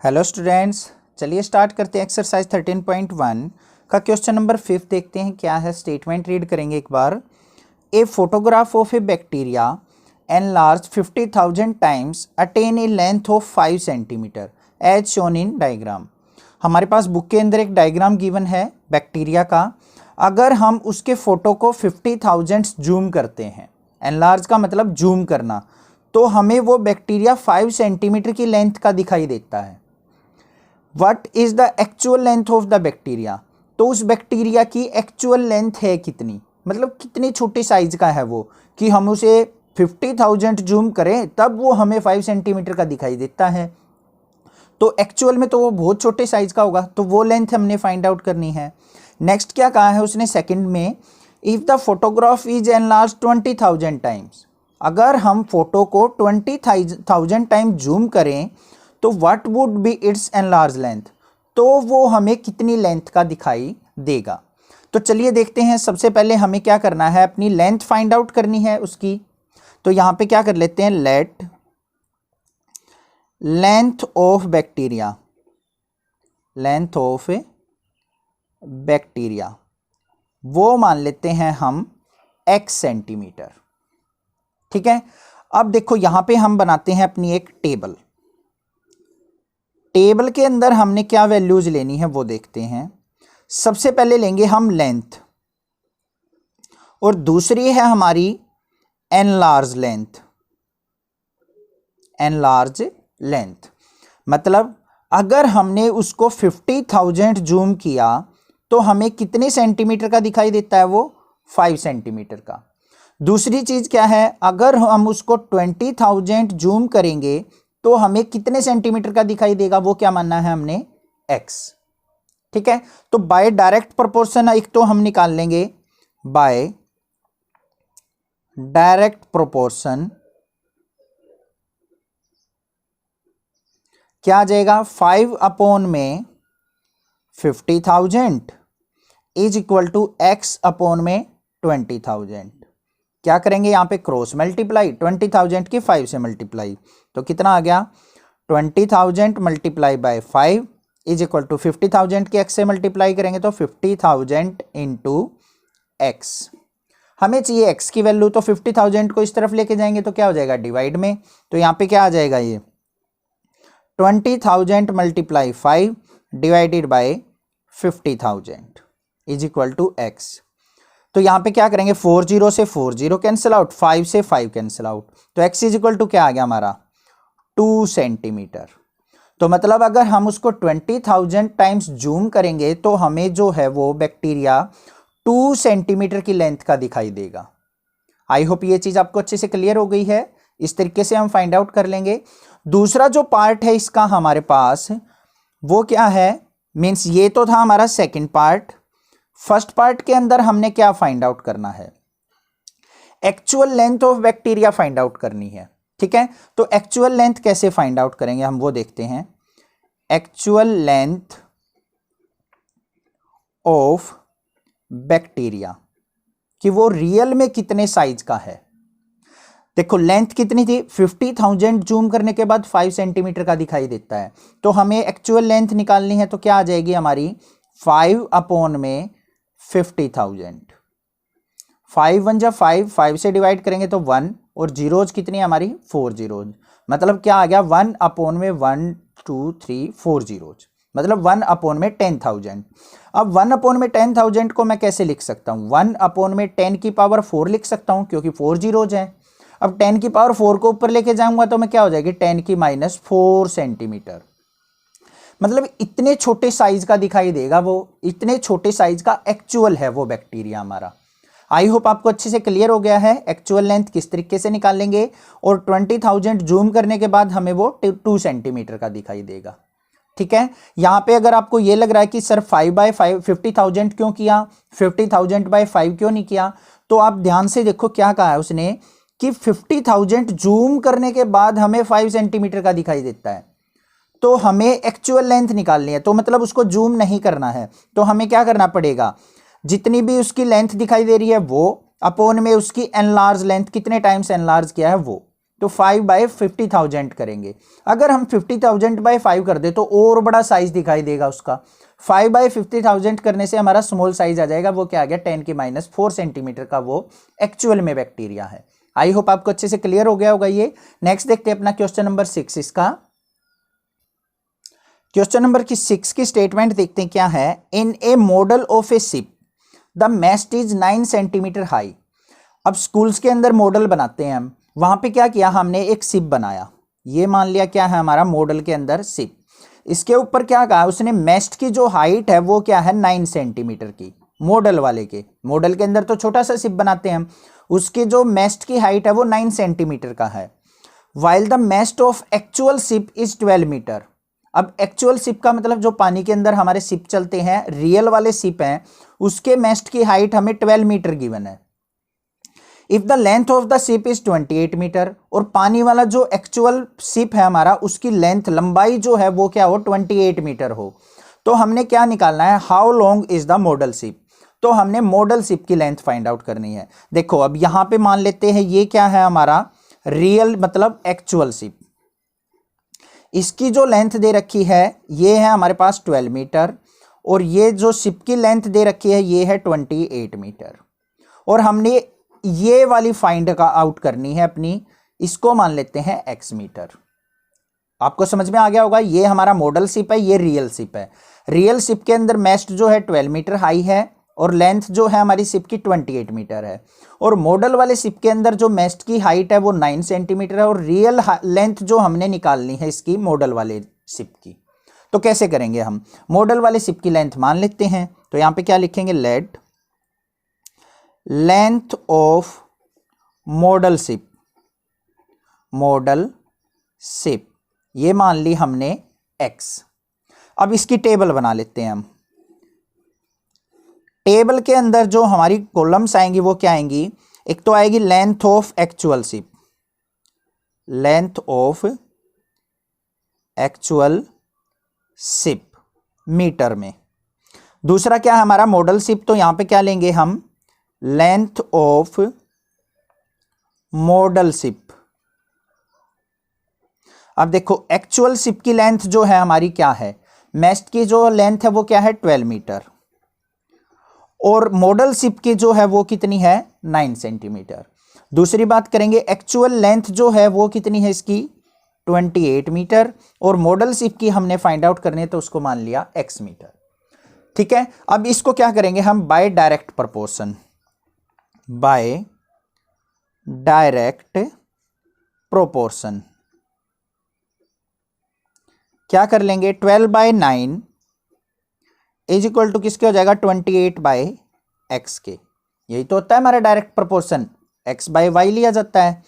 Hello students, चलिए start करते हैं एक्सरसाइज 13.1 का क्वेश्चन नंबर 5 देखते हैं क्या है। स्टेटमेंट रीड करेंगे एक बार। A photograph of a bacteria enlarge 50,000 times attain a length of 5 centimetre as shown in diagram. हमारे पास बुक के अंदर एक डायग्राम गिवन है बैक्टीरिया का। अगर हम उसके फोटो को 50,000 जूम करते हैं, एनलार्ज का मतलब जूम करना, तो हमें वो बैक्टीरिया 5 सेंटीमीटर की लेंथ का दिखाई देता है। What is the actual length of the bacteria, तो उस बैक्टीरिया की एक्चुअल लेंथ है कितनी, मतलब कितनी छोटी साइज का है वो, कि हम उसे 50,000 जूम करें तब वो हमें 5 सेंटीमीटर का दिखाई देता है। तो एक्चुअल में तो वो बहुत छोटे साइज का होगा, तो वो लेंथ हमने फाइंड आउट करनी है। नेक्स्ट क्या कहा है उसने सेकंड में, if the photograph is enlarge 20,000 times, अगर हम फोटो को 20,000 टाइम जूम करें तो what would be it's enlarge length, तो वो हमें कितनी लेंथ का दिखाई देगा। तो चलिए देखते हैं। सबसे पहले हमें क्या करना है, अपनी लेंथ फाइंड आउट करनी है उसकी। तो यहां पे क्या कर लेते हैं, late length of bacteria, length of bacteria वो मान लेते हैं हम x सेंटीमीटर। ठीक है। अब देखो यहां पे हम बनाते हैं अपनी एक टेबल। टेबल के अंदर हमने क्या वैल्यूज लेनी है वो देखते हैं। सबसे पहले लेंगे हम लेंथ, और दूसरी है हमारी एनलार्ज लेंथ। एनलार्ज लेंथ मतलब अगर हमने उसको 50,000 जूम किया तो हमें कितने सेंटीमीटर का दिखाई देता है, वो 5 सेंटीमीटर का। दूसरी चीज क्या है, अगर हम उसको 20,000 जूम करेंगे तो हमें कितने सेंटीमीटर का दिखाई देगा, वो क्या मानना है हमने, x। ठीक है। तो बाय डायरेक्ट प्रोपोर्शन एक तो हम निकाल लेंगे, बाय डायरेक्ट प्रोपोर्शन क्या आ जाएगा, 5 अपॉन में 50,000 is equal to x upon में 20,000। क्या करेंगे यहाँ पे, क्रॉस मल्टीप्लाई, 20,000 की 5 से मल्टीप्लाई, तो कितना आ गया, 20,000 multiply by 5 is equal to 50,000 की x से मल्टीप्लाई करेंगे तो 50,000 इंटू एक्स। हमें चाहिए x की वैल्यू, तो 50,000 को इस तरफ लेके जाएंगे तो क्या हो जाएगा, डिवाइड में। तो यहाँ पे क्या आ जाएगा, ये 20,000 multiply 5 divided by 50,000 is equal to x। तो यहां पे क्या करेंगे, 40 से 40 कैंसिल आउट, 5 से 5 कैंसिल आउट, तो x इज इक्वल टू क्या आ गया हमारा, 2 सेंटीमीटर। तो मतलब अगर हम उसको 20,000 टाइम्स जूम करेंगे तो हमें जो है वो बैक्टीरिया 2 सेंटीमीटर की लेंथ का दिखाई देगा। आई होप ये चीज आपको अच्छे से क्लियर हो गई है। इस तरीके से हम फाइंड आउट कर लेंगे। दूसरा जो पार्ट है इसका हमारे पास वो क्या है, मीन्स ये तो था हमारा सेकेंड पार्ट। फर्स्ट पार्ट के अंदर हमने क्या फाइंड आउट करना है, actual length of bacteria find out करनी है। ठीक है। तो एक्चुअल लेंथ कैसे फाइंड आउट करेंगे हम वो देखते हैं। एक्चुअल लेंथ ऑफ बैक्टीरिया कि वो रियल में कितने साइज का है। देखो लेंथ कितनी थी, 50,000 जूम करने के बाद 5 सेंटीमीटर का दिखाई देता है, तो हमें एक्चुअल लेंथ निकालनी है। तो क्या आ जाएगी हमारी, 5 अपॉन में 50,000, 5 1 जा 5, 5 से डिवाइड करेंगे तो 1, और जीरोज कितनी है हमारी, 4 जीरोज, मतलब क्या आ गया, 1 अपॉन में 1 2 3 4 जीरोज, मतलब 1 अपॉन में 10,000। अब 1 अपॉन में 10,000 को मैं कैसे लिख सकता हूं, 1 अपॉन में 10 की पावर 4 लिख सकता हूं, क्योंकि 4 जीरोज हैं। अब 10 की पावर 4 को ऊपर लेके जाऊंगा तो मैं क्या हो जाएगी, 10 की माइनस 4 सेंटीमीटर। मतलब इतने छोटे साइज का दिखाई देगा वो, इतने छोटे साइज का एक्चुअल है वो बैक्टीरिया हमारा। आई होप आपको अच्छे से क्लियर हो गया है एक्चुअल लेंथ किस तरीके से निकालेंगे, और 20,000 जूम करने के बाद हमें वो 2 सेंटीमीटर का दिखाई देगा। ठीक है। यहां पे अगर आपको ये लग रहा है कि सर 5 बाय 5 50,000 क्यों किया, 50,000 बाय 5 क्यों नहीं किया, तो आप ध्यान से देखो क्या कहा है उसने कि 50,000 जूम करने के बाद हमें 5 सेंटीमीटर का दिखाई देता है, तो हमें एक्चुअल लेंथ निकालनी है, तो मतलब उसको जूम नहीं करना है। तो हमें क्या करना पड़ेगा, जितनी भी उसकी लेंथ दिखाई दे रही है वो अपॉन में उसकी एनलार्ज लेंथ, कितने टाइम्स एनलार्ज किया है वो, तो 5/50,000 करेंगे। अगर हम 50,000 बाय 5 कर दे तो और बड़ा साइज दिखाई देगा उसका। 5/50,000 करने से हमारा स्मॉल साइज आ जाएगा, वो क्या आ गया 10⁻⁴ सेंटीमीटर का वो एक्चुअल में बैक्टीरिया है। आई होप आपको अच्छे से क्लियर हो गया होगा ये। नेक्स्ट देखते हैं अपना क्वेश्चन नंबर 6। इसका क्वेश्चन नंबर 6 की स्टेटमेंट देखते हैं क्या है। In a model of a ship the mast is 9 centimetre high. अब स्कूल्स के अंदर मॉडल बनाते हैं हम, वहां पे क्या किया हमने, एक शिप बनाया। ये मान लिया क्या है हमारा मॉडल के अंदर शिप। इसके ऊपर क्या कहा उसने, मेस्ट की जो हाइट है वो क्या है 9 सेंटीमीटर की। मॉडल वाले के, मॉडल के अंदर तो छोटा सा शिप बनाते हैं हम, उसके जो मेस्ट की हाइट है वो 9 सेंटीमीटर का है। While the mast of actual ship is 12 metre. अब एक्चुअल शिप का मतलब जो पानी के अंदर हमारे शिप चलते हैं, रियल वाले शिप हैं, उसके मेस्ट की हाइट हमें 12 मीटर गिवन है। If the length of the ship is 28 metre, और पानी वाला जो एक्चुअल शिप है हमारा उसकी लेंथ लंबाई जो है वो क्या हो 28 मीटर हो, तो हमने क्या निकालना है, how long is the model ship. तो हमने मॉडल शिप की लेंथ फाइंड आउट करनी है। देखो अब यहां पे मान लेते हैं ये क्या है हमारा रियल मतलब एक्चुअल शिप। इसकी जो लेंथ दे रखी है ये है हमारे पास 12 मीटर, और ये जो शिप की लेंथ दे रखी है ये है 28 मीटर, और हमने ये वाली फाइंड का आउट करनी है अपनी, इसको मान लेते हैं x मीटर। आपको समझ में आ गया होगा, ये हमारा मॉडल शिप है, ये रियल शिप है। रियल शिप के अंदर मेस्ट जो है 12 मीटर हाई है, और लेंथ जो है हमारी शिप की 28 मीटर है, और मॉडल वाले शिप के अंदर जो मेस्ट की हाइट है वो 9 सेंटीमीटर है, और रियल लेंथ जो हमने निकालनी है इसकी मॉडल वाले शिप की। तो कैसे करेंगे हम, मॉडल वाले शिप की लेंथ मान लेते हैं, तो यहां पे क्या लिखेंगे, late length of model ship, model ship ये मान ली हमने x। अब इसकी टेबल बना लेते हैं हम। टेबल के अंदर जो हमारी कॉलम्स आएंगी वो क्या आएंगी, एक तो आएगी length of actual ship, length of actual ship metre में। दूसरा क्या है हमारा मॉडल शिप, तो यहां पे क्या लेंगे हम, लेंथ ऑफ मॉडल शिप। अब देखो एक्चुअल शिप की लेंथ जो है हमारी क्या है, मेस्ट की जो लेंथ है वो क्या है 12 मीटर, और मॉडल शिप की जो है वो कितनी है 9 सेंटीमीटर। दूसरी बात करेंगे एक्चुअल लेंथ जो है वो कितनी है इसकी 28 मीटर, और मॉडल शिप की हमने फाइंड आउट करनी है तो उसको मान लिया x मीटर। ठीक है, अब इसको क्या करेंगे हम, by direct proportion, by direct proportion क्या कर लेंगे, 12/9 इज इक्वल टू किसके हो जाएगा 28/x के। यही तो होता है हमारा डायरेक्ट प्रोपोर्शन, x/y लिया जाता है,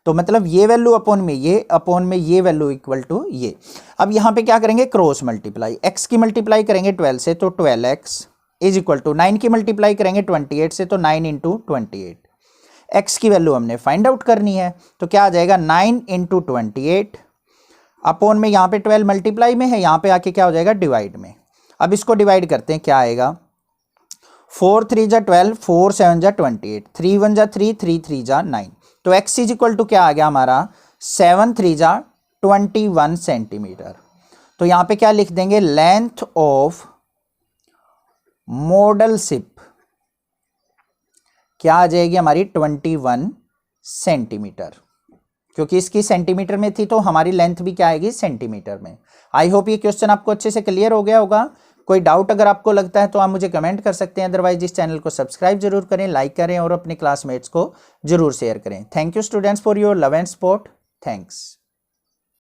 तो मतलब ये वैल्यू अपॉन में ये, अपॉन में ये वैल्यू इक्वल टू ये। अब यहां पे क्या करेंगे, क्रॉस मल्टीप्लाई, x की मल्टीप्लाई करेंगे 12 से तो 12x इज इक्वल टू 9 की मल्टीप्लाई करेंगे 28 से तो 9 इंटू 28। x की वैल्यू हमने फाइंड आउट करनी है, तो क्या आ जाएगा 9 इंटू 28 अपॉन में यहाँ पे 12 मल्टीप्लाई में है, यहाँ पे आके क्या हो जाएगा डिवाइड में। अब इसको डिवाइड करते हैं, क्या आएगा 4 3 जा 12, 4 7 जा 28, 3 1 जा 3, 3 3 जा 9, तो x इज इक्वल टू क्या आ गया हमारा 7 3 जा 21 सेंटीमीटर। तो यहाँ पे क्या लिख देंगे, लेंथ ऑफ मॉडल शिप क्या आ जाएगी हमारी 21 सेंटीमीटर, क्योंकि इसकी सेंटीमीटर में थी तो हमारी लेंथ भी क्या आएगी सेंटीमीटर में। आई होप ये क्वेश्चन आपको अच्छे से क्लियर हो गया होगा। कोई डाउट अगर आपको लगता है तो आप मुझे कमेंट कर सकते हैं, अदरवाइज इस चैनल को सब्सक्राइब जरूर करें, लाइक करें और अपने क्लासमेट्स को जरूर शेयर करें। Thank you students for your love and support. Thanks.